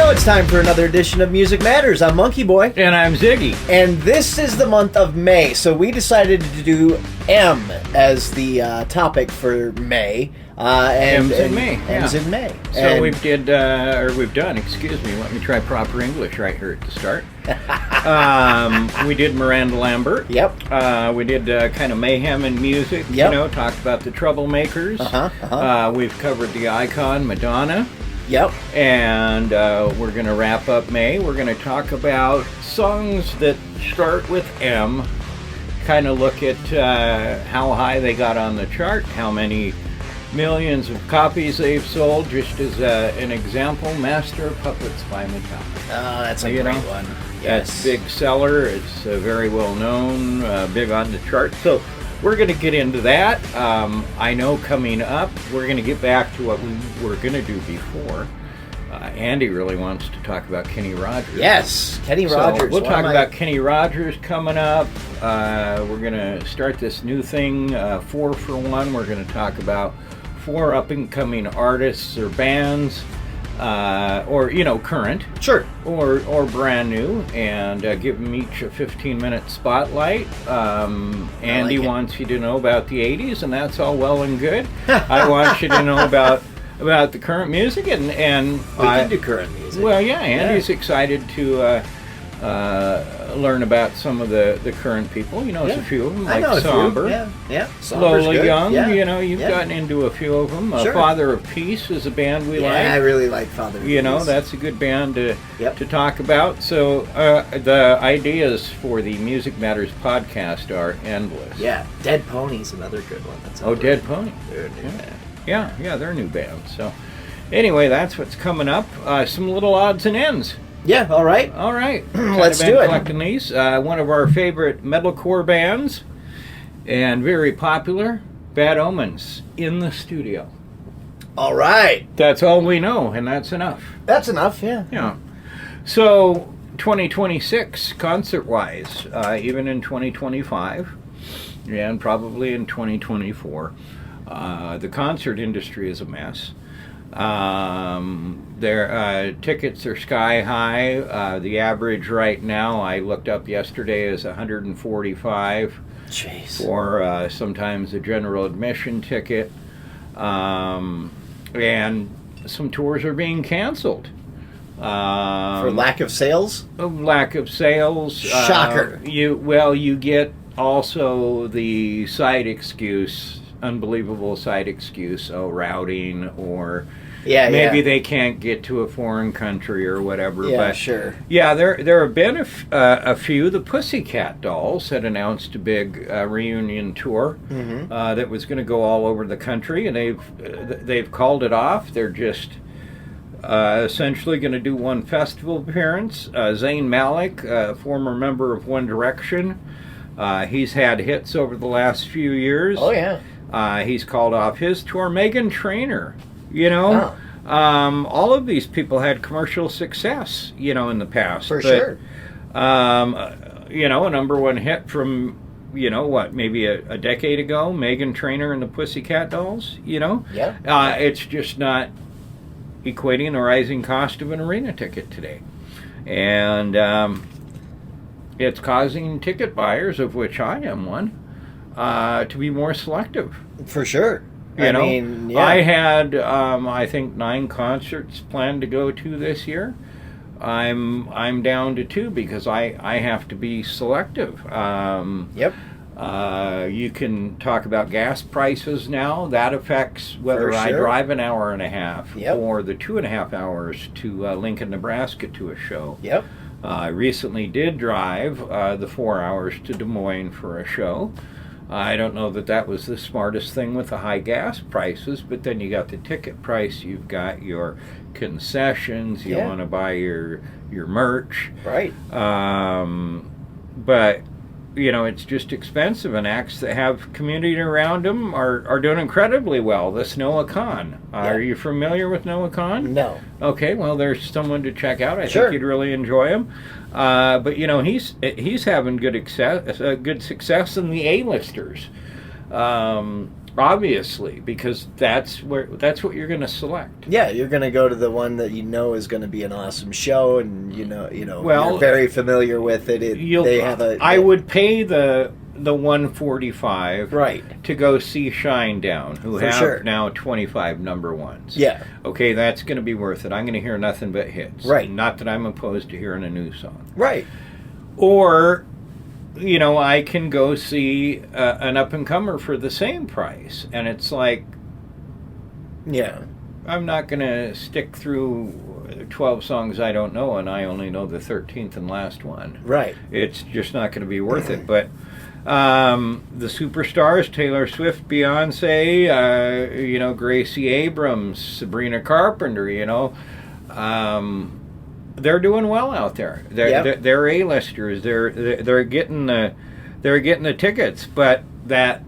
Now it's time for another edition of Music Matters. I'm MonkeyBoy. And I'm Ziggy. And this is the month of May, so we decided to do M as the topic for May. M's in May. M's in May. So and we've done, excuse me, let me try proper English right here at the start. We did Miranda Lambert. Yep. We did kind of mayhem in music, Yep. Talked about the Troublemakers. We've covered the icon, Madonna. Yep. And we're going to wrap up May. We're going to talk about songs that start with M, kind of look at how high they got on the chart, how many millions of copies they've sold. Just as an example, Master of Puppets by Metallica. Oh, that's a great one. Yes. That's a big seller. It's very well known, big on the chart. So we're going to get into that. I know coming up, we're going to get back to what we were going to do before. Andy really wants to talk about Kenny Rogers. Yes, Kenny Rogers. We'll talk about Kenny Rogers coming up. We're going to start this new thing, 4 for 1. We're going to talk about 4 up-and-coming artists or bands, or current, sure, or brand new, and give them each a 15-minute spotlight. Andy wants you to know about the 80s, and that's all well and good. I want you to know about the current music, and we can do current music. Well, yeah, Andy's excited to learn about some of the current people. He knows a few of them, like Somber. Yeah. Lola Young. Yeah. You've gotten into a few of them. Sure. Father of Peace is a band we like. Yeah, I really like Father of Peace. That's a good band to talk about. So the ideas for the Music Matters podcast are endless. Yeah, Dead Pony's another good one. That's Dead Pony. They're a new band. Yeah, they're a new band. So anyway, that's what's coming up. Some little odds and ends. Yeah, all right. Let's do it. Collecting these. One of our favorite metalcore bands, and very popular, Bad Omens, in the studio. All right. That's all we know, and that's enough. That's enough, yeah. Yeah. So, 2026, concert-wise, even in 2025, and probably in 2024, the concert industry is a mess. Their tickets are sky high. The average right now, I looked up yesterday, is $145 for sometimes a general admission ticket. And some tours are being canceled. For lack of sales? Lack of sales. Shocker. You get also the side excuse, unbelievable side excuse, routing, or maybe they can't get to a foreign country or whatever. Yeah, but sure. Yeah, there have been a few. The Pussycat Dolls had announced a big reunion tour that was going to go all over the country, and they've called it off. They're just essentially going to do one festival appearance. Zayn Malik, former member of One Direction, he's had hits over the last few years. Oh, yeah. He's called off his tour. Meghan Trainor, Oh. All of these people had commercial success, in the past. For sure. A number one hit from, maybe a decade ago, Meghan Trainor and the Pussycat Dolls, Yeah. It's just not equating the rising cost of an arena ticket today. And it's causing ticket buyers, of which I am one, to be more selective. For sure. I had, I think, 9 concerts planned to go to this year. I'm down to 2 because I have to be selective. Yep. You can talk about gas prices now. That affects whether I drive an hour and a half or the 2.5 hours to Lincoln, Nebraska to a show. Yep. I recently did drive the 4 hours to Des Moines for a show. I don't know that was the smartest thing with the high gas prices, but then you got the ticket price, you've got your concessions, you want to buy your merch. Right. But, it's just expensive, and acts that have community around them are doing incredibly well. This Noah Khan. Are you familiar with Noah Khan? No. Okay, well, there's someone to check out. I think you'd really enjoy him. But he's having good success in the A-listers. Obviously, because that's what you're going to select. Yeah, you're going to go to the one that you know is going to be an awesome show, and Well, you're very familiar with it. I would pay the 145 right to go see Shinedown, who For have sure. now 25 number ones. Yeah. Okay, that's going to be worth it. I'm going to hear nothing but hits. Right. Not that I'm opposed to hearing a new song. Right. Or, I can go see an up-and-comer for the same price. And it's like, Yeah. I'm not going to stick through 12 songs I don't know, and I only know the 13th and last one. Right. It's just not going to be worth it. But the superstars, Taylor Swift, Beyonce, Gracie Abrams, Sabrina Carpenter, they're doing well out there. They're A-listers. They're getting the tickets, but that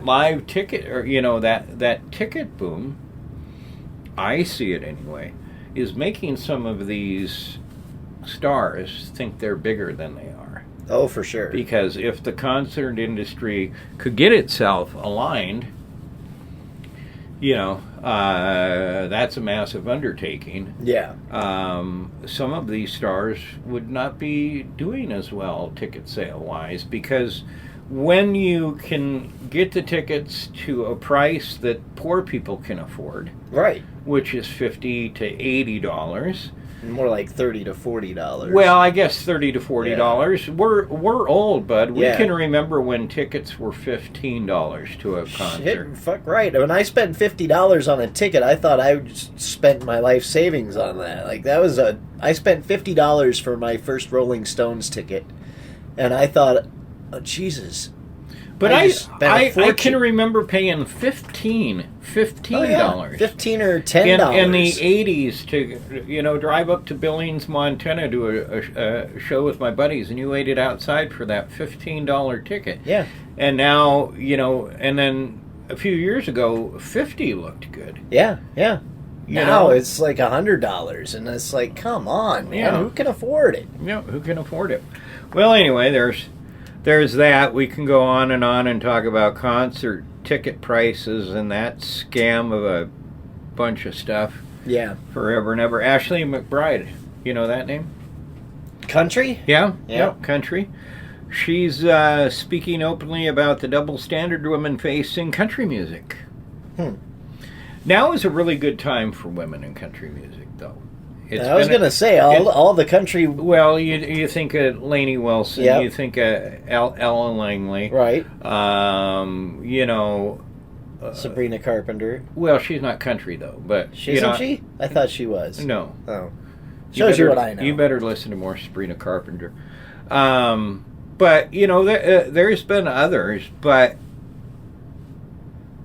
live ticket, or that ticket boom, I see it anyway, is making some of these stars think they're bigger than they are. Oh, for sure. Because if the concert industry could get itself aligned, that's a massive undertaking. Yeah. Some of these stars would not be doing as well ticket sale wise, because when you can get the tickets to a price that poor people can afford, Right. which is $50 to $80. More like $30 to $40. Well, I guess $30 to $40. Yeah. We're old, bud. We Yeah. can remember when tickets were $15 to a concert. Shit, fuck right. When I spent $50 on a ticket, I thought I just spent my life savings on that. Like I spent $50 for my first Rolling Stones ticket, and I thought, oh, Jesus. But I I spent a fortune. can remember paying $15 Oh, yeah. $15 or $10 in the 80s to drive up to Billings, Montana, do a show with my buddies, and you waited outside for that $15 ticket. Yeah. And now, and then a few years ago, 50 looked good. Yeah, yeah. You Now know? it's like $100, and it's like, come on, man, Yeah. who can afford it? Yeah, who can afford it? Well, anyway, there's that. We can go on and talk about concert ticket prices and that scam of a bunch of stuff Yeah. forever and ever. Ashley McBride, you know that name? Country? Yeah, Yeah. country. She's speaking openly about the double standard women face in country music. Now is a really good time for women in country music, though. I was going to say, all the country... Well, you think of Lainey Wilson, Yep. you think of Ellen Langley. Right. Sabrina Carpenter. Well, she's not country, though. But Isn't she? I thought she was. No. Oh. Shows you what I know. You better listen to more Sabrina Carpenter. But, there's been others, but,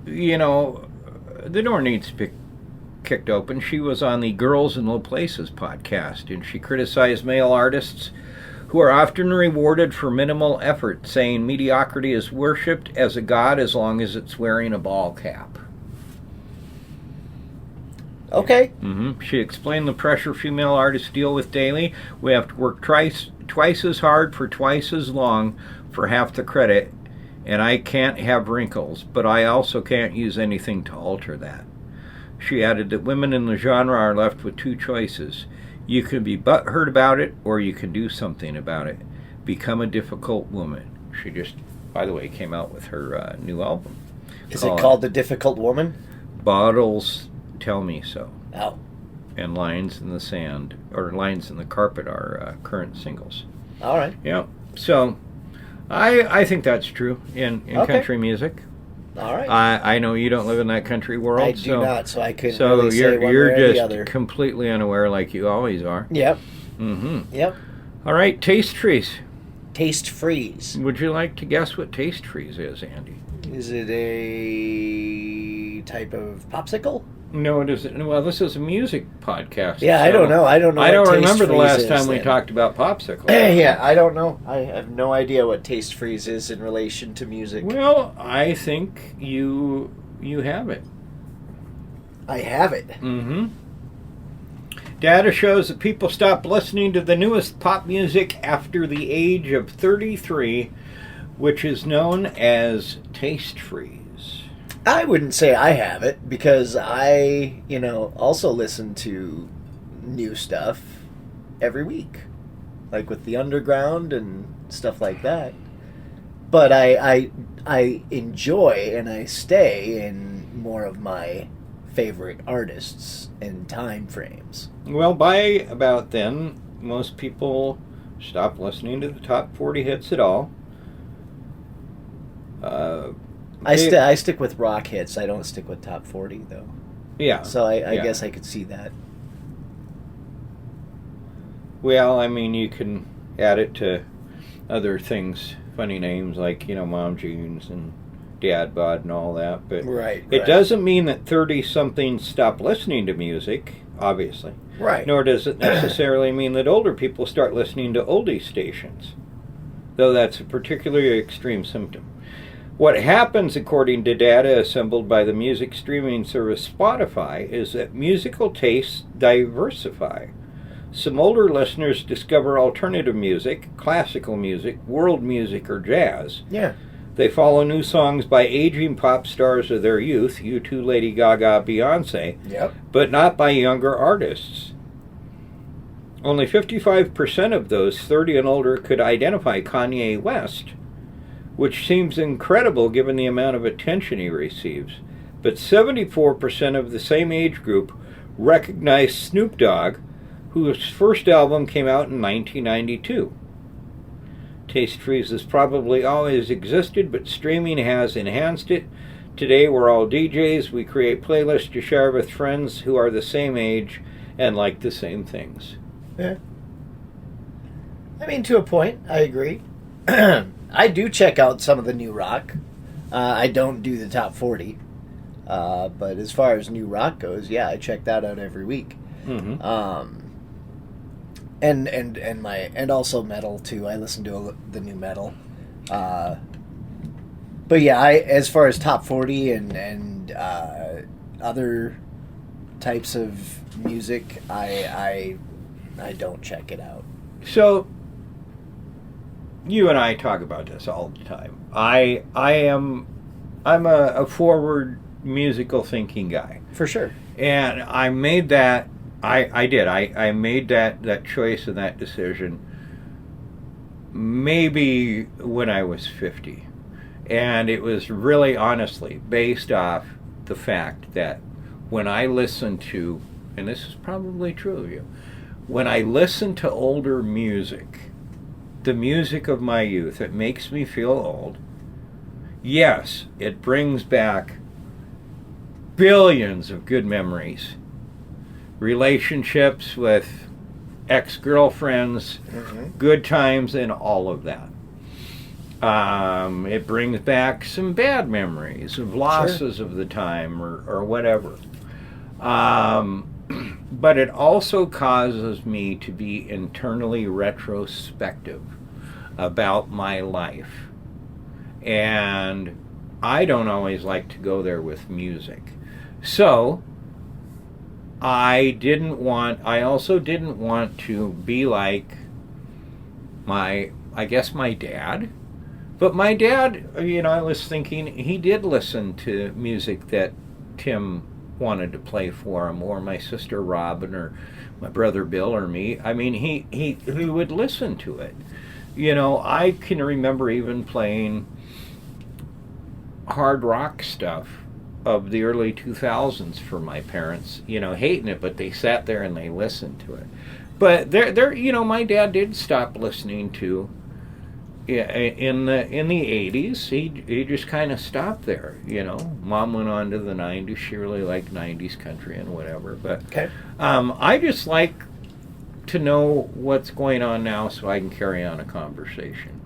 the door needs to be kicked open. She was on the Girls in Low Places podcast, and she criticized male artists who are often rewarded for minimal effort, saying mediocrity is worshipped as a god as long as it's wearing a ball cap. Okay. She explained the pressure female artists deal with daily. We have to work twice as hard for twice as long for half the credit, and I can't have wrinkles, but I also can't use anything to alter that. She added that women in the genre are left with two choices. You can be butthurt about it, or you can do something about it. Become a difficult woman. She just, by the way, came out with her new album. Is it called The Difficult Woman? Bottles Tell Me So. Oh. And Lines in the Sand, or Lines in the Carpet are current singles. All right. Yeah. So, I think that's true in Okay. country music. All right. I know you don't live in that country world. I do not, so I couldn't So really say one way you're or the just other. completely unaware, like you always are. Yep. Mm-hmm. Yep. All right, taste freeze. Taste freeze. Would you like to guess what taste freeze is, Andy? Is it a type of popsicle? No, it isn't. Well, this is a music podcast. Yeah, I so don't know. I don't know. I what don't taste remember the freeze last is, time we then. talked about popsicles. Yeah, I don't know. I have no idea what taste freeze is in relation to music. Well, I think you have it. I have it. Mm-hmm. Data shows that people stop listening to the newest pop music after the age of 33, which is known as taste freeze. I wouldn't say I have it because I, also listen to new stuff every week, like with the underground and stuff like that. But I enjoy and I stay in more of my favorite artists and time frames. Well, by about then, most people stop listening to the top 40 hits at all. I stick with rock hits. I don't stick with top 40 though. Yeah. So I guess I could see that. Well, I mean, you can add it to other things, funny names like, Mom Jeans and Dad Bod and all that. But it doesn't mean that 30-somethings stop listening to music, obviously. Right. Nor does it necessarily mean that older people start listening to oldie stations, though that's a particularly extreme symptom. What happens, according to data assembled by the music streaming service Spotify, is that musical tastes diversify. Some older listeners discover alternative music, classical music, world music, or jazz. Yeah. They follow new songs by aging pop stars of their youth, U2, Lady Gaga, Beyonce, but not by younger artists. Only 55% of those 30 and older could identify Kanye West, which seems incredible given the amount of attention he receives. But 74% of the same age group recognize Snoop Dogg, whose first album came out in 1992. Taste freeze has probably always existed, but streaming has enhanced it. Today we're all DJs. We create playlists to share with friends who are the same age and like the same things. Yeah. I mean, to a point, I agree. I do check out some of the new rock. I don't do the top 40. But as far as new rock goes, yeah, I check that out every week. Mm-hmm. And also metal too. I listen to the new metal. But yeah, as far as top 40 and other types of music, I don't check it out. So you and I talk about this all the time. I'm a forward musical thinking guy. For sure. And I made that I made that choice and that decision maybe when I was 50. And it was really honestly based off the fact that when I listen to, and this is probably true of you, when I listen to older music, the music of my youth, it makes me feel old. Yes, it brings back billions of good memories. Relationships with ex-girlfriends, good times, and all of that. It brings back some bad memories of losses of the time or whatever. But it also causes me to be internally retrospective about my life. And I don't always like to go there with music. So I also didn't want to be like my dad. But my dad, I was thinking he did listen to music that Tim wanted to play for him, or my sister Robin, or my brother Bill, or me. I mean, he would listen to it. I can remember even playing hard rock stuff of the early 2000s for my parents, hating it, but they sat there and they listened to it. But my dad did stop listening to, in the 80s. He just kind of stopped there. Mom went on to the 90s. She really liked 90s country and whatever. But I just like to know what's going on now so I can carry on a conversation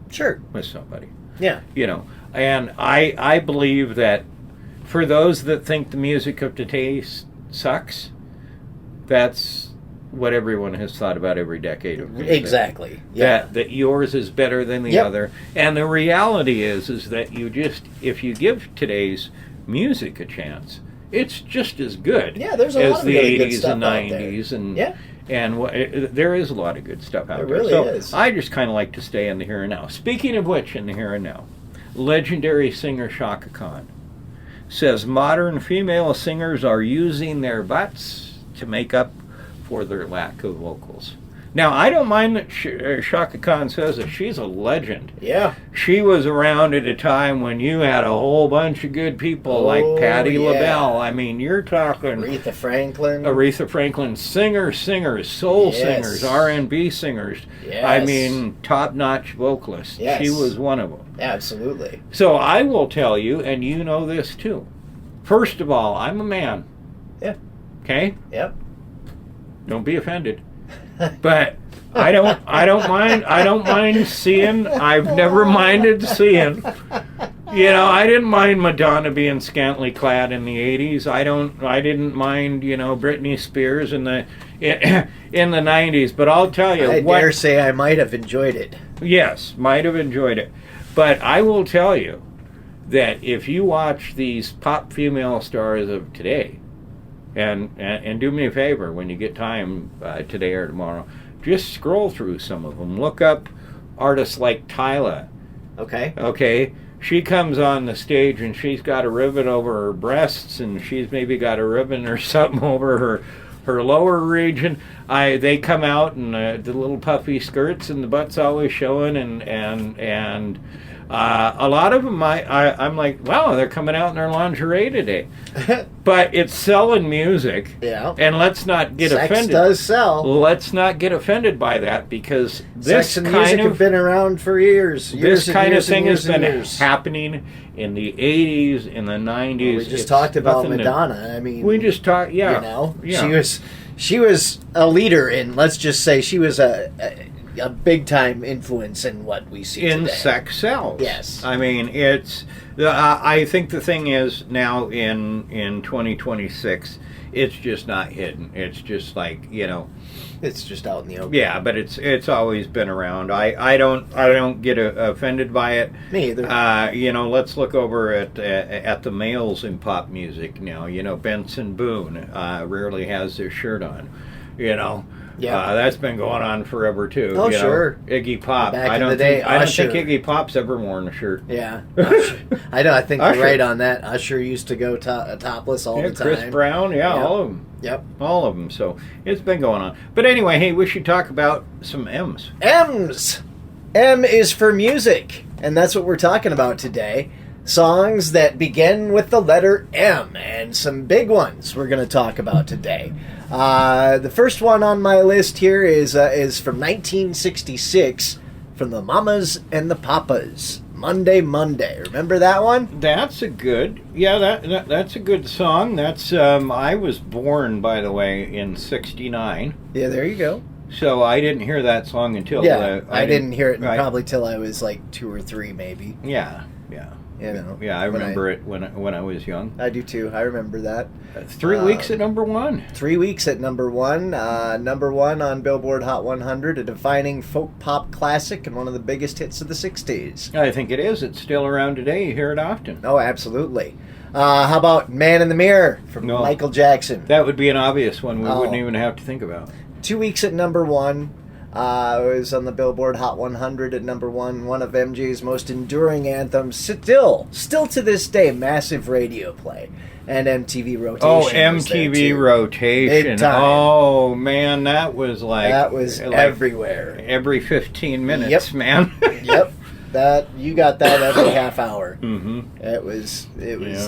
with somebody. Yeah. And I believe that for those that think the music of today sucks, that's what everyone has thought about every decade of music. Exactly. Yeah. That yours is better than the other. And the reality is that if you give today's music a chance, it's just as good there's a as lot of the really 80s good stuff and 90s. And there is a lot of good stuff out there. There really so is. I just kind of like to stay in the here and now. Speaking of which, in the here and now, legendary singer Shaka Khan. says modern female singers are using their butts to make up for their lack of vocals. Now, I don't mind that Shaka Khan says that. She's a legend. Yeah. She was around at a time when you had a whole bunch of good people like Patti LaBelle. I mean, you're talking Aretha Franklin. Singers, soul singers, R&B singers. Yes. I mean, top-notch vocalists. Yes. She was one of them. Absolutely. So I will tell you, and you know this too. First of all, I'm a man. Yeah. Okay? Yep. Don't be offended. But I don't mind seeing. I've never minded seeing. You know, I didn't mind Madonna being scantily clad in the 80s. I didn't mind, you know, Britney Spears in the 90s, but I'll tell you I dare say I might have enjoyed it. Yes, might have enjoyed it. But I will tell you that if you watch these pop female stars of today, and do me a favor when you get time today or tomorrow, just scroll through some of them. Look up artists like Tyla. Okay. She comes on the stage and she's got a ribbon over her breasts, and she's maybe got a ribbon or something over her lower region. They come out in the little puffy skirts and the butt's always showing, and a lot of them, I'm like, wow, they're coming out in their lingerie today. But it's selling music. Yeah. And let's not get offended. Sex does sell. Let's not get offended by that, because this Sex and music have been around for years. This kind of thing has been happening in the 80s, in the 90s. We just talked about Madonna. I mean, we just talked, yeah. You know, yeah. She was a leader in, let's just say, she was a big time influence in what we see in today. Sex sells. Yes. I mean, it's. I think the thing is now in 2026, it's just not hidden. It's just like, you know, it's just out in the open. Yeah, but it's always been around. I don't get offended by it. Me either. You know, let's look over at the males in pop music now. You know, Benson Boone rarely has their shirt on. You know. Yeah, that's been going on forever too. Oh, you know? sure. Iggy Pop. Back I in don't the day, think Iggy Pop's ever worn a shirt. Yeah, I know. I think you're right on that. Usher used to go topless all the time. Chris Brown. Yeah, yep. all of them. Yep, all of them. So it's been going on. But anyway, hey, we should talk about some M's. M's. M is for music, and that's what we're talking about today. Songs that begin with the letter M, and some big ones we're going to talk about today. The first one on my list here is from 1966, from the Mamas and the Papas. Monday, Monday. Remember that one? That's a good, that's a good song. That's I was born, by the way, in '69. Yeah, there you go. So I didn't hear that song until I didn't hear it probably till I was like 2 or 3, maybe. Yeah. You know, I remember it when I was young. I do too. I remember that. 3 weeks at number one. 3 weeks at number one. Number one on Billboard Hot 100, a defining folk pop classic and one of the biggest hits of the 60s. I think it is. It's still around today. You hear it often. Oh, absolutely. How about Man in the Mirror from Michael Jackson? That would be an obvious one. We wouldn't even have to think about. 2 weeks at number one. It was on the Billboard Hot 100 at number one of MJ's most enduring anthems. Still to this day, massive radio play and MTV rotation. Oh, MTV rotation! Big time. Oh man, that was everywhere. Every 15 minutes, man. Yep. You got that every half hour. Mm-hmm. It was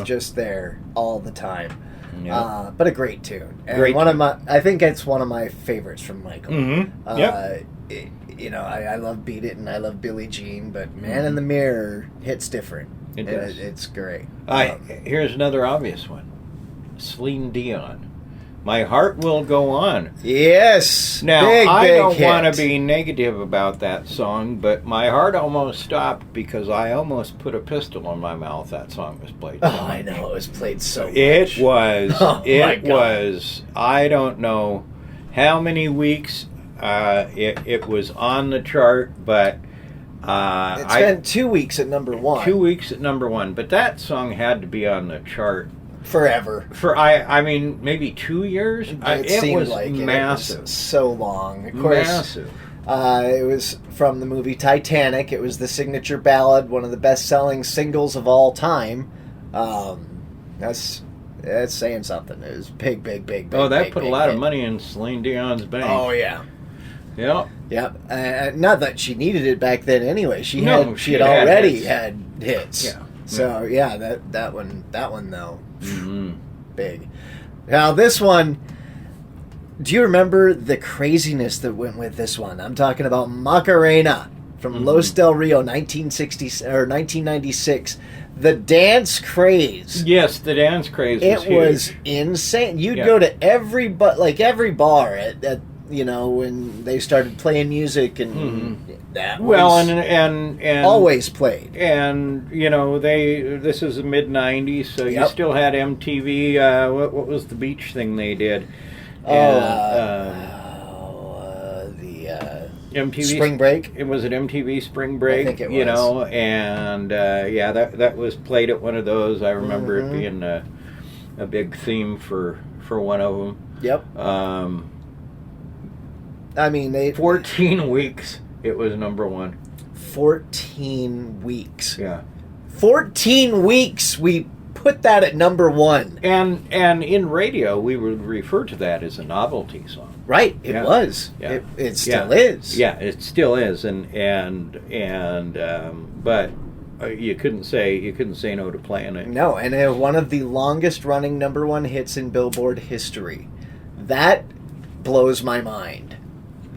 just there all the time. Yep. But a great tune. And I think it's one of my favorites from Michael. Mm-hmm. Yep. I love Beat It and I love Billie Jean, but Man in the Mirror hits different. It does. It's great. Here's another obvious one. Celine Dion. My Heart Will Go On. Yes. Now, I don't want to to be negative about that song, but my heart almost stopped because I almost put a pistol in my mouth. That song was played. Oh, I know. It was played so much. It was. It was. I don't know how many weeks it was on the chart, but it's been 2 weeks at number one. 2 weeks at number one, but that song had to be on the chart forever. For I mean maybe 2 years. It was like massive. It was so long. Of course, massive. It was from the movie Titanic. It was the signature ballad, one of the best-selling singles of all time. That's saying something. It was big, big, big, big. Oh, that big, put big a lot hit. of money in Celine Dion's bank. Oh yeah. Yep. Yeah. Not that she needed it back then anyway. She No, had already hits. had hits. Yeah. So yeah, that one though, Mm-hmm. big. Now this one. Do you remember the craziness that went with this one? I'm talking about Macarena from Los Del Rio, 1960 or 1996. The dance craze. Yes, the dance craze. It was insane. You'd go to every bar at when they started playing music, and that was and always played. And this is the mid '90s, so you still had MTV. What was the beach thing they did? The MTV Spring Break. It was an MTV Spring Break. I think it was. And that was played at one of those. I remember it being a big theme for one of them. Yep. I mean, 14 weeks. It was number one. 14 weeks. Yeah. 14 weeks. We put that at number one. And in radio, we would refer to that as a novelty song. Right, it was. Yeah. It still is. Yeah, it still is, but you couldn't say no to playing it. No, and one of the longest running number one hits in Billboard history. That blows my mind.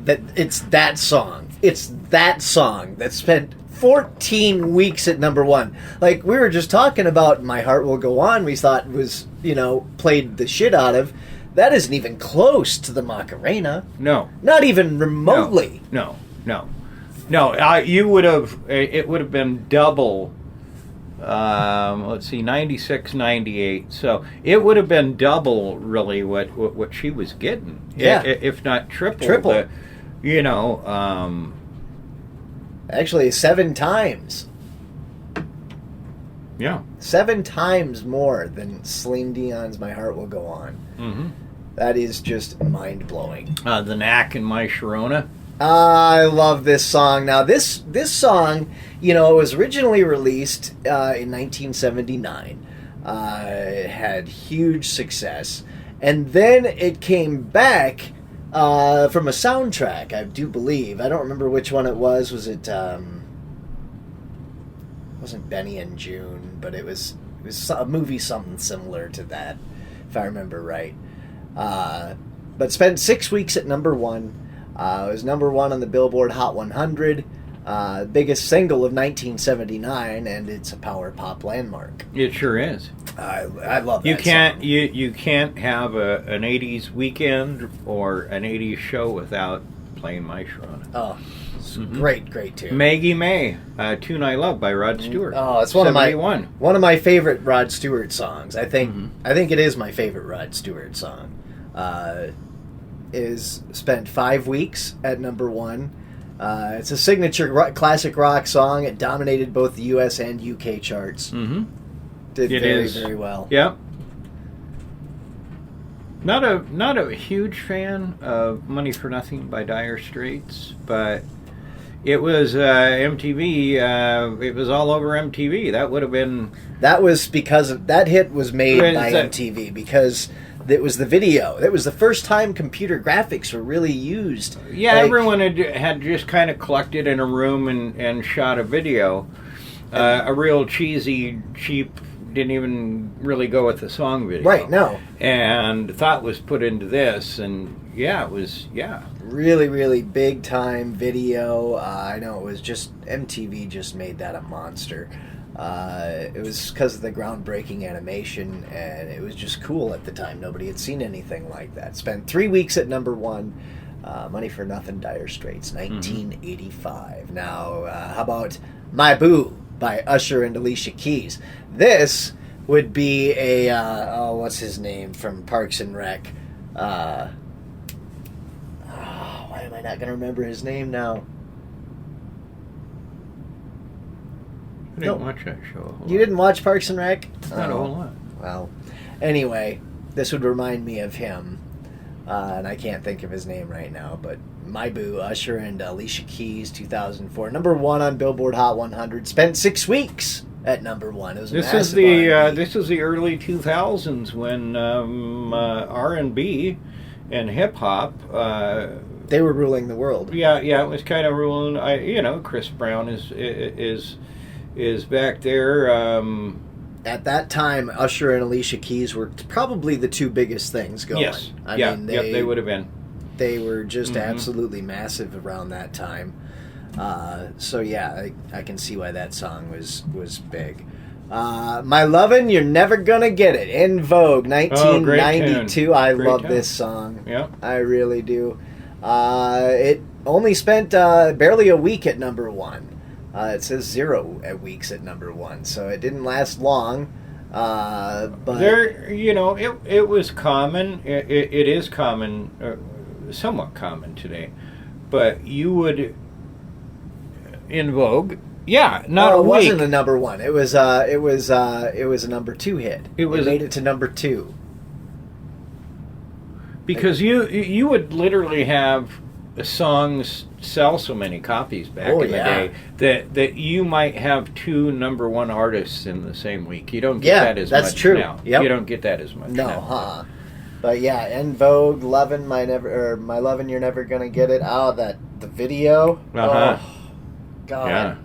That it's that song. It's that song that spent 14 weeks at number one. Like we were just talking about My Heart Will Go On, we thought was, played the shit out of. That isn't even close to the Macarena. No. Not even remotely. No. You would have, it would have been double, 96, 98. So it would have been double, really, what she was getting. Yeah. If not triple. Actually, 7 times. Yeah. 7 times more than Celine Dion's My Heart Will Go On. Mm-hmm. That is just mind-blowing. The Knack and My Sharona. I love this song. Now, this song, it was originally released in 1979. It had huge success. And then it came back from a soundtrack, I do believe. I don't remember which one it was. Was it... wasn't Benny and June, but it was a movie something similar to that, if I remember right. But spent 6 weeks at number one. It was number one on the Billboard Hot 100, biggest single of 1979, and it's a power pop landmark. It sure is. I love that song. song. You can't have an 80s weekend or an 80s show without playing My Sharona. Oh, it's great tune. Maggie May, a tune I love by Rod Stewart. Oh, it's one of my favorite Rod Stewart songs. I think it is my favorite Rod Stewart song. Is spent 5 weeks at number one. It's a signature classic rock song. It dominated both the U.S. and U.K. charts. Mm-hmm. Did very well. Yep. Not a huge fan of Money for Nothing by Dire Straits, but it was MTV. It was all over MTV. That would have been. That was because that hit was made by MTV because it was the video. It was the first time computer graphics were really used. Yeah, everyone had just kind of collected in a room and shot a video. A real cheesy, cheap, didn't even really go with the song video. Right, no. And thought was put into this, and it was. Really, really big time video. I know it was just, MTV just made that a monster. It was because of the groundbreaking animation, and it was just cool at the time. Nobody had seen anything like that. Spent 3 weeks at number one. Money for Nothing, Dire Straits, 1985. Now, how about My Boo by Usher and Alicia Keys? This would be a, what's his name from Parks and Rec? Why am I not going to remember his name now? I didn't watch that show a whole lot. You didn't watch Parks and Rec? Not a whole lot. Well, anyway, this would remind me of him, and I can't think of his name right now, but My Boo, Usher and Alicia Keys, 2004. Number one on Billboard Hot 100. Spent 6 weeks at number one. It was This massive is the R&B. this is the early 2000s when R&B and hip hop. They were ruling the world. Yeah, it was kind of ruling. Chris Brown is back there. At that time, Usher and Alicia Keys were probably the two biggest things going. Yes, I mean, they would have been. They were just absolutely massive around that time. So yeah, I can see why that song was big. My Lovin', You're Never Gonna Get It, In Vogue, 1992. I love this song. Yeah, I really do. It only spent barely a week at number one. It says 0 weeks at number one, so it didn't last long. But there, it was common. It is common, somewhat common today. But you would, In Vogue, not a it week. wasn't a number one. It was a number two hit. It made it to number two. Because you would literally have songs sell so many copies back in the day that you might have 2 number one artists in the same week. You don't get that as that's much true. now. Yep. You don't get that as much now. But yeah, En Vogue, Lovin', My Lovin', You're Never Gonna Get It. Oh, the video. Oh, God. Yeah.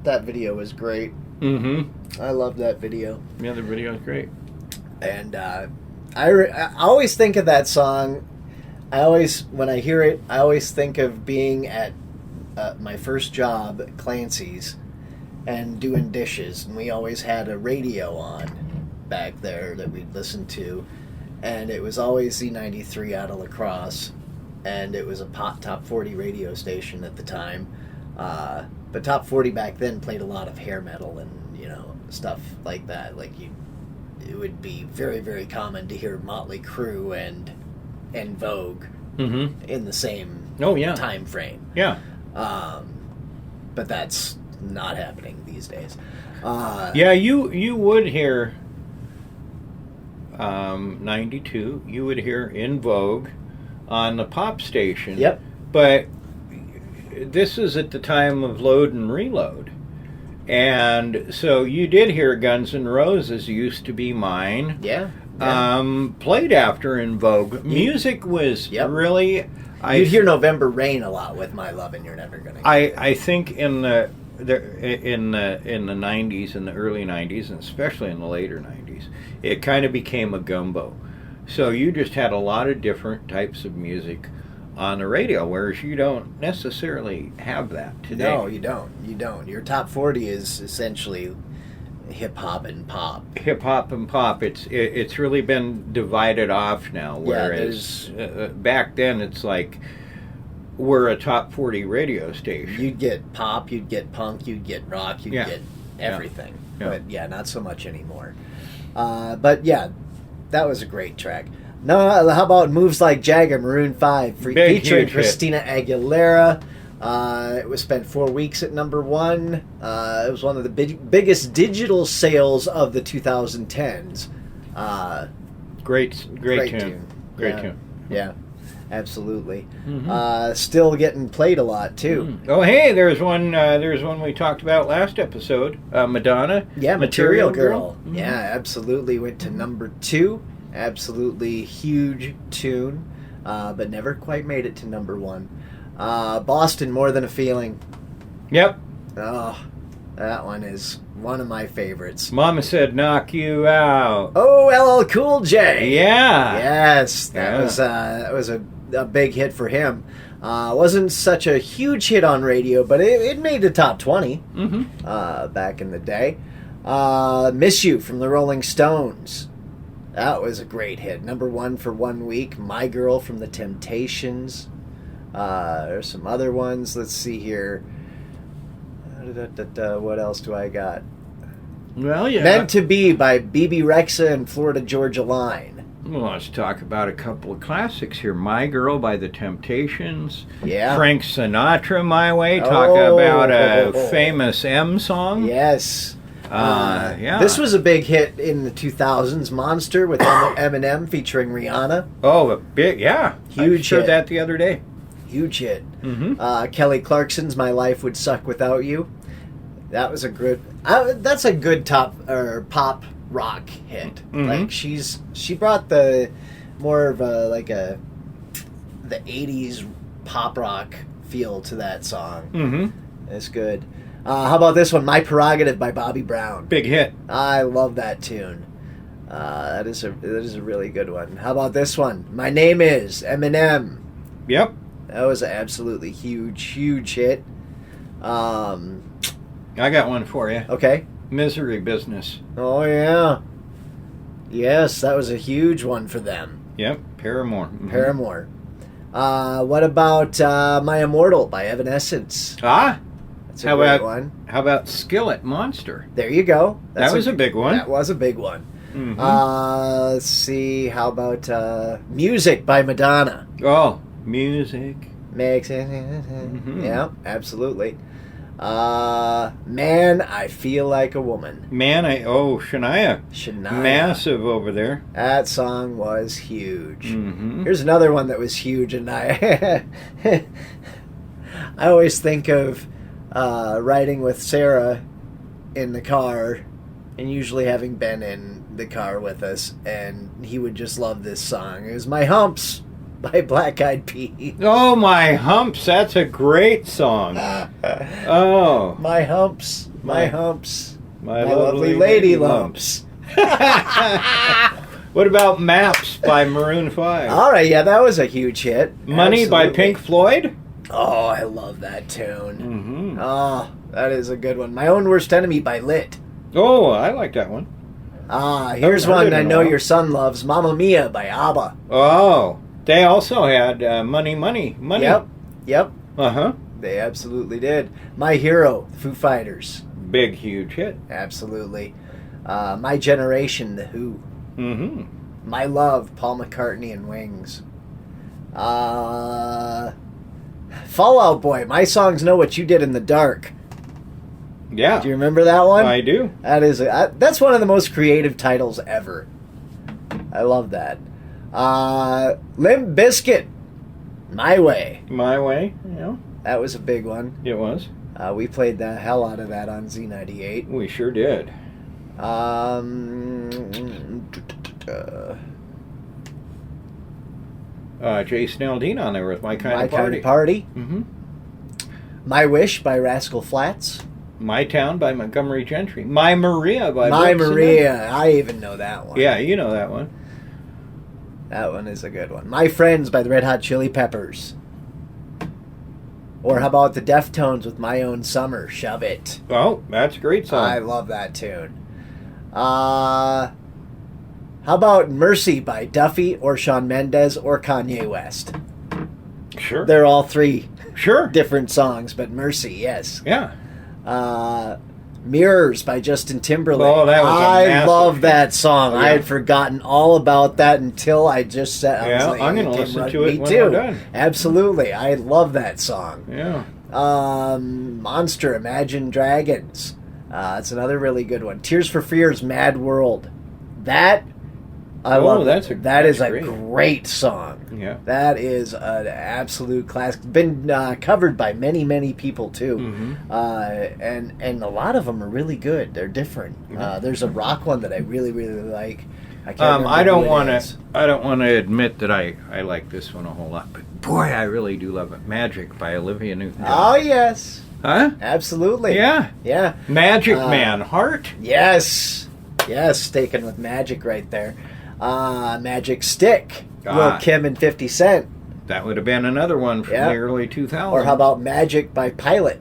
That video was great. Mm-hmm. I love that video. Yeah, the video is great. And I always think of that song. When I hear it, I always think of being at my first job at Clancy's and doing dishes. And we always had a radio on back there that we'd listen to. And it was always Z93 out of La Crosse. And it was a top 40 radio station at the time. But top 40 back then played a lot of hair metal and, stuff like that. It would be very, very common to hear Motley Crue and En Vogue in the same time frame. Yeah. But that's not happening these days. You would hear 92. You would hear In Vogue on the pop station. Yep. But this is at the time of Load and Reload. And so you did hear Guns N' Roses, Used to Be Mine. Yeah. Played after In Vogue. Music was really... You'd hear November Rain a lot with My Lovin', You're Never Gonna Get It. I think in the 90s, in the early 90s, and especially in the later 90s, it kind of became a gumbo. So you just had a lot of different types of music on the radio, whereas you don't necessarily have that today. No, you don't. Your top 40 is essentially hip-hop and pop. Hip-hop and pop. It's really been divided off now, whereas back then it's like we're a top 40 radio station. You'd get pop, you'd get punk, you'd get rock, you'd get everything. Yeah. But not so much anymore. But that was a great track. No, how about Moves Like Jagger, Maroon 5, featuring Christina Aguilera. It was spent 4 weeks at number one. It was one of the biggest digital sales of the 2010s. Great tune. Great tune. Yeah, absolutely. Still getting played a lot too. Oh, hey, there's one we talked about last episode. Madonna. Yeah, Material Girl. Yeah, absolutely. Went to number 2. Absolutely huge tune, but never quite made it to number 1. Boston, More Than a Feeling. Yep. Oh, that one is one of my favorites. Mama Said Knock You Out. Oh, LL Cool J. Yeah. Yes, that was a big hit for him. Wasn't such a huge hit on radio, but it made the top 20 back in the day. Miss You from the Rolling Stones. That was a great hit. Number 1 for 1 week. My Girl from the Temptations. There's some other ones. Let's see here. What else do I got? Well, yeah. Meant to Be by BB Rexa and Florida Georgia Line. Well, let's talk about a couple of classics here. My Girl by the Temptations. Yeah. Frank Sinatra, My Way. Talk about a famous M song. Yes. Yeah. This was a big hit in the 2000s. Monster with Eminem featuring Rihanna. Oh, a big, yeah. Huge I heard hit. that the other day. Huge hit. Kelly Clarkson's My Life Would Suck Without You. That was a good. That's a good top or pop rock hit. Mhm. Like she brought the more of a the '80s pop rock feel to that song. Mm-hmm. It's good. How about this one? My Prerogative by Bobby Brown. Big hit. I love that tune. That is a really good one. How about this one? My Name Is Eminem. Yep. That was an absolutely huge hit. I got one for you. Okay. Misery Business. Oh yeah. Yes, that was a huge one for them. Yep. Paramore. Mhm. Paramore. What about My Immortal by Evanescence? Ah. That's a great one. How about Skillet Monster? There you go. That was a big one. That was a big one. Mhm. Let's see. How about Music by Madonna? Oh, music. Makes it. Mhm. Yeah, absolutely. Man, I Feel Like a Woman. Man, Shania. Shania. Massive over there. That song was huge. Mm-hmm. Here's another one that was huge, and I always think of riding with Sarah in the car, and usually having Ben in the car with us, and he would just love this song. It was My Humps by Black Eyed Peas. Oh, My Humps. That's a great song. Oh. My humps, my humps, My lovely lady lumps. What about Maps by Maroon 5? All right, yeah, that was a huge hit. Money by Absolutely. Pink Floyd? Oh, I love that tune. Mm-hmm. Oh, that is a good one. My Own Worst Enemy by Lit. Oh, I like that one. Here's Haven't heard one it I in a know while. your son loves. Mamma Mia by ABBA. Oh, they also had Money. Yep. Uh-huh. They absolutely did. My Hero, Foo Fighters. Big, huge hit. Absolutely. My Generation, The Who. Mm-hmm. My Love, Paul McCartney and Wings. Fallout Boy, My Songs Know What You Did in the Dark. Yeah. Do you remember that one? I do. That's one of the most creative titles ever. I love that. Limp Bizkit, My Way. My Way. Yeah. That was a big one. It was. We played the hell out of that on Z98. We sure did. Jason Aldean on there with My Kind of Party. Mm-hmm. My Wish by Rascal Flatts. My Town by Montgomery Gentry. My Maria by My Brooks and Maria. I even know that one. Dunn. Yeah, you know that one. That one is a good one. My Friends by the Red Hot Chili Peppers. Or how about the Deftones with My Own Summer? Shove It. Oh, that's a great song. I love that tune. How about Mercy by Duffy or Shawn Mendes or Kanye West? Sure. They're all three Sure. different songs, but Mercy, yes. Yeah. Mirrors by Justin Timberlake. Oh, that was a I massive love hit. that song. Oh, I yeah. had forgotten all about that until I just said. Yeah, I was like, I'm gonna it came listen right- to it Me when too. we're done. Absolutely, I love that song. Yeah. Monster, Imagine Dragons. It's another really good one. Tears for Fears, Mad World. That I love. that's That is great. a great song. Yeah. That is an absolute classic. Been covered by many, many people too, Mm-hmm. and a lot of them are really good. They're different. There's a rock one that I really, really like. I can't remember I don't who it want is. to. I don't want to admit that I like this one a whole lot, but boy, I really do love it. Magic by Olivia Newton-John. Oh yes, Huh? absolutely. Yeah. Yeah. Magic Man, Heart. Yes. Yes. Taken with Magic right there. Magic Stick. Lil Kim and 50 Cent. That would have been another one from Yeah. the early 2000s. Or how about Magic by Pilot?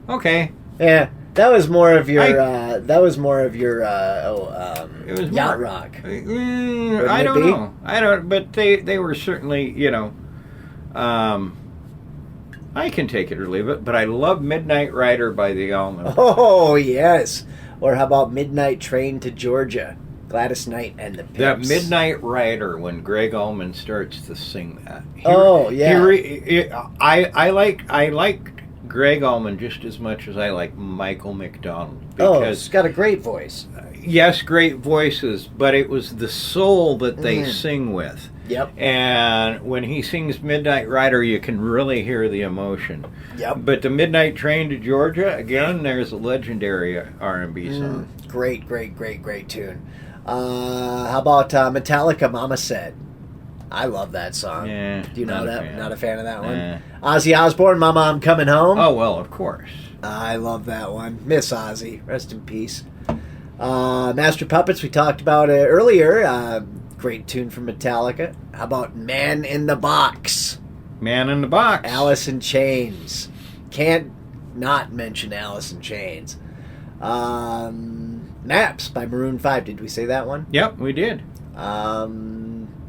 Okay. Yeah. That was more of your. It was more- yacht rock. I it don't be? know. I don't. But they were certainly, I can take it or leave it. But I love Midnight Rider by the Allman. Oh yes. Or how about Midnight Train to Georgia? Gladys Knight and the Pips. That Midnight Rider, when Greg Allman starts to sing that. I like Greg Allman just as much as I like Michael McDonald. Because he's got a great voice. Yes, great voices, but it was the soul that they sing with. Yep. And when he sings Midnight Rider, you can really hear the emotion. Yep. But the Midnight Train to Georgia, again, there's a legendary R&B song. Great tune. How about Metallica, Mama Said? I love that song. Yeah, Do you know that? Not a fan of that one? Yeah. Ozzy Osbourne, Mama, I'm Coming Home. Oh, well, of course. I love that one. Miss Ozzy. Rest in peace. Master Puppets, we talked about it earlier. Great tune from Metallica. How about Man in the Box? Man in the Box. Alice in Chains. Can't not mention Alice in Chains. Maps by Maroon 5. Did we say that one? Yep, we did.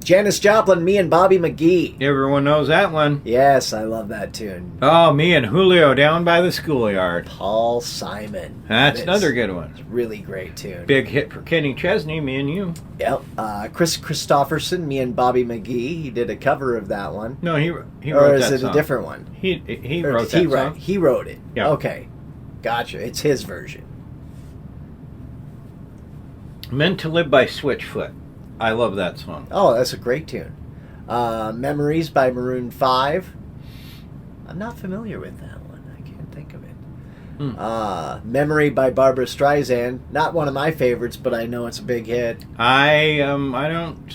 Janis Joplin, Me and Bobby McGee. Everyone knows that one. Yes, I love that tune. Oh, Me and Julio Down by the Schoolyard. Paul Simon. That's another good one. Really great tune. Big hit for Kenny Chesney, Me and You. Yep. Chris Christopherson, Me and Bobby McGee. He did a cover of that one. No, he wrote that song. Or is it a different one? He wrote that song. He wrote it. Yeah. Okay. Gotcha. It's his version. Meant to Live by Switchfoot. I love that song. Oh, that's a great tune. Memories by Maroon 5. I'm not familiar with that one. I can't think of it. Memory by Barbara Streisand. Not one of my favorites, but I know it's a big hit. I don't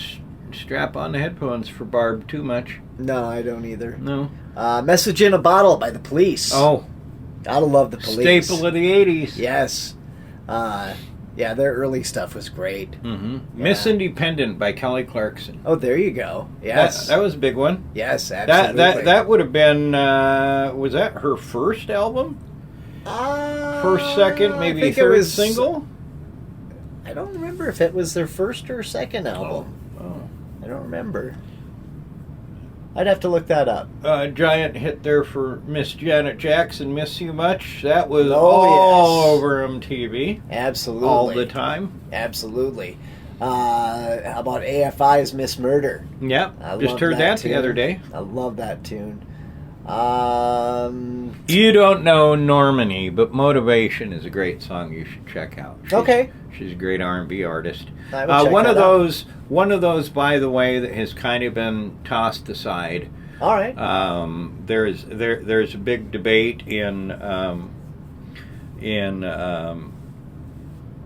strap on the headphones for Barb too much. No, I don't either. No. Message in a Bottle by the Police. Oh. Gotta love the Police. Staple of the 80s. Yes. Yeah, their early stuff was great. Mm-hmm. Yeah. Miss Independent by Kelly Clarkson. Oh, there you go. Yes. That was a big one. Yes, absolutely. That would have been, was that her first album? First, second, maybe third single? I don't remember if it was their first or second album. Oh. I don't remember. I'd have to look that up. Giant hit there for Miss Janet Jackson, Miss You Much. That was all over MTV. Absolutely. All the time. Absolutely. How about AFI's Miss Murder? Yep. Just heard that the other day. I love that tune. You don't know Normani, but Motivation is a great song you should check out. She's a great R&B artist. One of those, by the way, that has kind of been tossed aside. All right. There's a big debate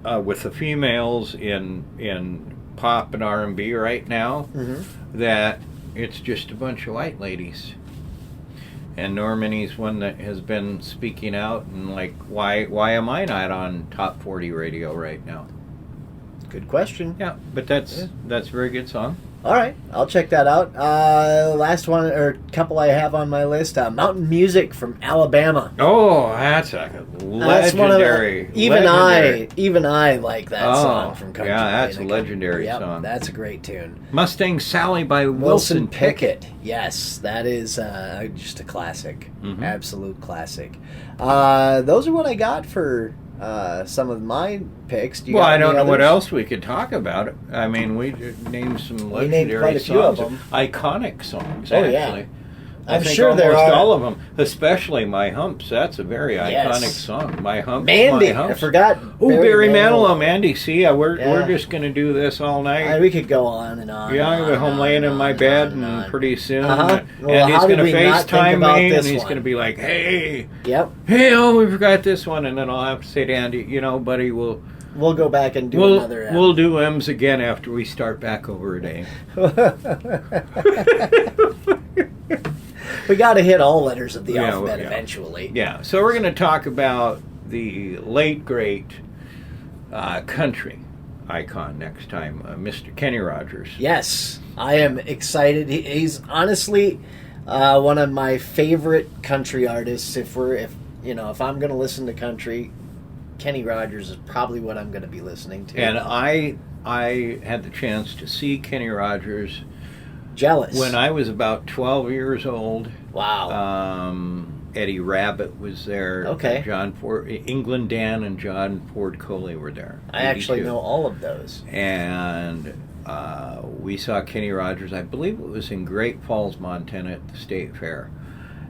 with the females in pop and R&B right now, that it's just a bunch of white ladies. And Normani's one that has been speaking out and like, why am I not on top 40 radio right now? Good question. Yeah, but that's a very good song. All right, I'll check that out. Last one or couple I have on my list: Mountain Music from Alabama. Oh, that's a legendary. Even I like that song from Country. Yeah, that's a legendary song. That's a great tune. Mustang Sally by Wilson Pickett. Yes, that is just a classic, absolute classic. Those are what I got for some of my picks. Well, I don't know what else we could talk about. I mean, we named some legendary songs, iconic songs. Oh, actually. Yeah. I think sure there are all of them, especially "My Humps." That's a very iconic song. "My Humps." Mandy, My Humps. I forgot. Oh, Barry Manilow, Mandy. See, we're just going to do this all night. We could go on and on. Yeah, I'm going to be home laying in my bed, and pretty soon, Well, Andy's going to FaceTime me, and he's one? going to be like, "Hey, yep, hey, oh, we forgot this one," and then I'll have to say to Andy, buddy, we'll go back and do another. We'll do M's again after we start back over a day. We got to hit all letters of the alphabet eventually. Yeah, so we're going to talk about the late, great country icon next time, Mr. Kenny Rogers. Yes, I am excited. He's honestly one of my favorite country artists. If I'm going to listen to country, Kenny Rogers is probably what I'm going to be listening to. And I had the chance to see Kenny Rogers. Jealous. When I was about 12 years old. Wow. Eddie Rabbitt was there. Okay. England Dan and John Ford Coley were there. I actually know all of those. And we saw Kenny Rogers, I believe it was in Great Falls, Montana at the State Fair.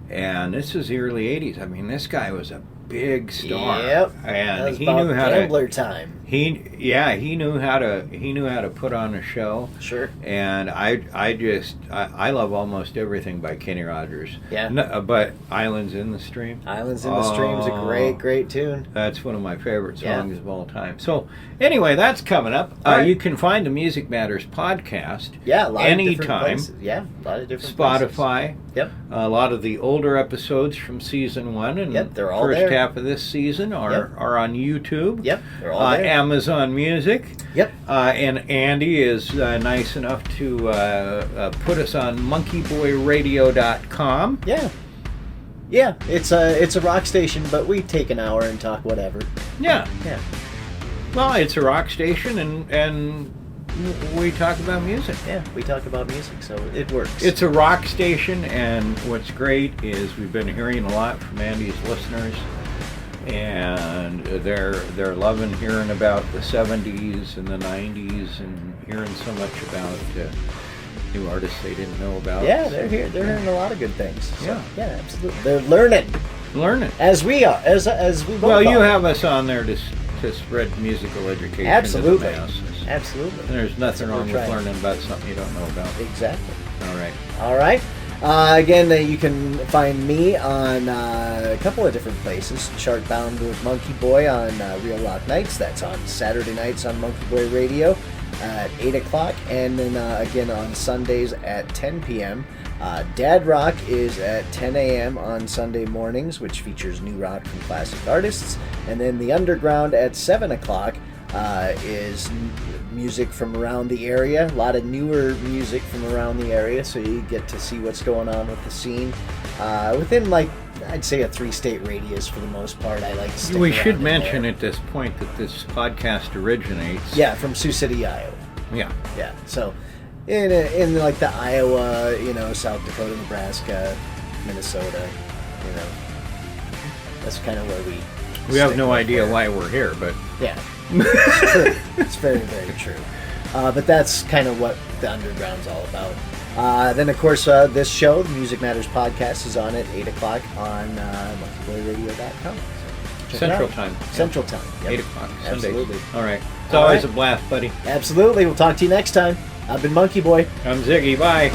And this is the early 80s. I mean, this guy was a big star. Yep. And that was he about knew how Gambler to. time. He knew how to put on a show. Sure. And I love almost everything by Kenny Rogers. Yeah. No, but Islands in the Stream. Islands in the Stream is a great tune. That's one of my favorite Yeah. songs of all time. So anyway, that's coming up. All right. You can find the Music Matters podcast. Yeah, a lot of different anytime. places. Yeah, a lot of different places. Spotify. Yep. A lot of the older episodes from season 1 and Yep, they're all first there. half of this season are on YouTube. Yep, they're all there. Amazon Music. Yep. And Andy is nice enough to put us on MonkeyBoyRadio.com. Yeah. Yeah, it's a rock station, but we take an hour and talk whatever. Yeah. Yeah. Well, it's a rock station, and we talk about music. Yeah, we talk about music, so it works. It's a rock station, and what's great is we've been hearing a lot from Andy's listeners, and they're loving hearing about the 70s and the 90s and hearing so much about new artists they didn't know about. Yeah, they're hearing a lot of good things. So, Yeah. yeah, absolutely. They're learning as we are, as we both Well, you are. have us on there to spread musical education Absolutely. to the masses. Absolutely. And there's nothing That's what wrong we're with trying. learning about something you don't know about. Exactly. All right. All right. Again, you can find me on a couple of different places. Chartbound with Monkey Boy on Real Rock Nights. That's on Saturday nights on Monkey Boy Radio at 8 o'clock. And then again on Sundays at 10 p.m. Dad Rock is at 10 a.m. on Sunday mornings, which features new rock from classic artists. And then The Underground at 7 o'clock is music from around the area. A lot of newer music from around the area, so you get to see what's going on with the scene. Within, like, I'd say a 3-state radius for the most part. I like to stick We around should in mention there. at this point that this podcast originates. Yeah, from Sioux City, Iowa. Yeah. Yeah, so in like the Iowa, South Dakota, Nebraska, Minnesota, that's kind of where we have stick no with idea there. why we're here, but Yeah, it's true. It's very, very true. But that's kind of what the Underground's all about. Then, of course, this show, the Music Matters Podcast, is on at 8 o'clock on MonkeyBoyRadio.com. So check it Central out. Time. Central Time. Yep. 8 o'clock. Sundays. Absolutely. All right. It's All always right. a blast, buddy. Absolutely. We'll talk to you next time. I've been Monkey Boy. I'm Ziggy. Bye.